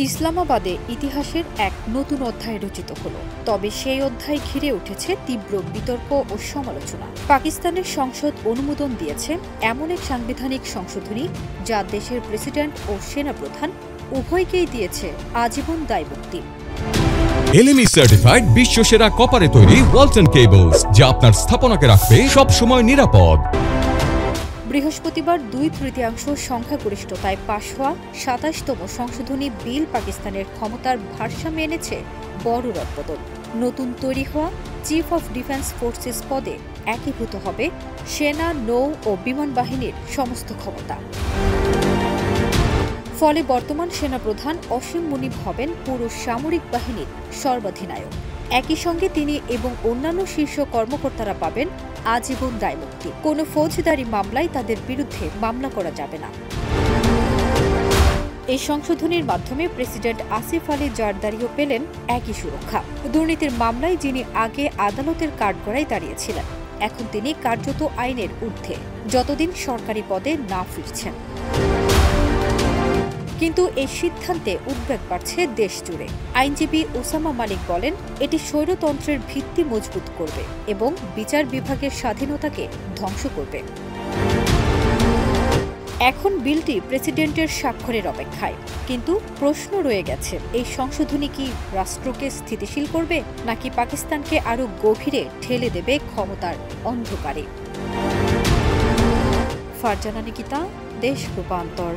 ইসলামাবাদে ইতিহাসের এক নতুন অধ্যায় রচিত হলো। তবে সেই অধ্যায় ঘিরে উঠেছে তীব্র বিতর্ক ও সমালোচনা। পাকিস্তানের সংসদ অনুমোদন দিয়েছে এমন এক সাংবিধানিক সংশোধনী যা দেশের প্রেসিডেন্ট ও সেনাপ্রধান উভয়কেই দিয়েছে আজীবন দায়মুক্তি। এলএমই সার্টিফাইড বিশ্বসেরা কপারে তৈরি ওয়ালটন কেবলস, যা আপনার স্থাপনাকে রাখবে সব সময় নিরাপদ। বৃহস্পতিবার 2/3 সংখ্যাগরিষ্ঠতায় পাশ হওয়া 27তম সংশোধনী বিল পাকিস্তানের ক্ষমতার ভারসাম্য এনেছে বড় রদবদল। নতুন তৈরি হওয়া চিফ অফ ডিফেন্স ফোর্সেস পদে একীভূত হবে সেনা, নৌ ও বিমান বাহিনীর সমস্ত ক্ষমতা। ফলে বর্তমান সেনাপ্রধান অসীম মুনিব হবেন পুরো সামরিক বাহিনীর সর্বাধিনায়ক। একই সঙ্গে তিনি এবং অন্যান্য শীর্ষ কর্মকর্তারা পাবেন আজীবন দায়মুক্তি। কোনো ফৌজদারি মামলায় তাদের বিরুদ্ধে মামলা করা যাবে না। এই সংশোধনীর মাধ্যমে প্রেসিডেন্ট আসিফ আলী জারদারিও পেলেন একই সুরক্ষা। দুর্নীতির মামলায় যিনি আগে আদালতের কাঠগড়ায় দাঁড়িয়েছিলেন, এখন তিনি কার্যত আইনের ঊর্ধ্বে, যতদিন সরকারি পদে না ফিরছেন। কিন্তু এই সিদ্ধান্তে উদ্বেগ বাড়ছে দেশ জুড়ে। আইনজীবী ওসামা মালিক বলেন, এটি স্বৈরতন্ত্রের ভিত্তি মজবুত করবে এবং বিচার বিভাগের স্বাধীনতাকে ধ্বংস করবে। এখন বিলটি প্রেসিডেন্টের স্বাক্ষরের অপেক্ষায়, কিন্তু প্রশ্ন রয়ে গেছে, এই সংশোধনী কি রাষ্ট্রকে স্থিতিশীল করবে নাকি পাকিস্তানকে আরও গভীরে ঠেলে দেবে ক্ষমতার অন্ধকারে। ফারজানা নিকিতা, দেশ রূপান্তর।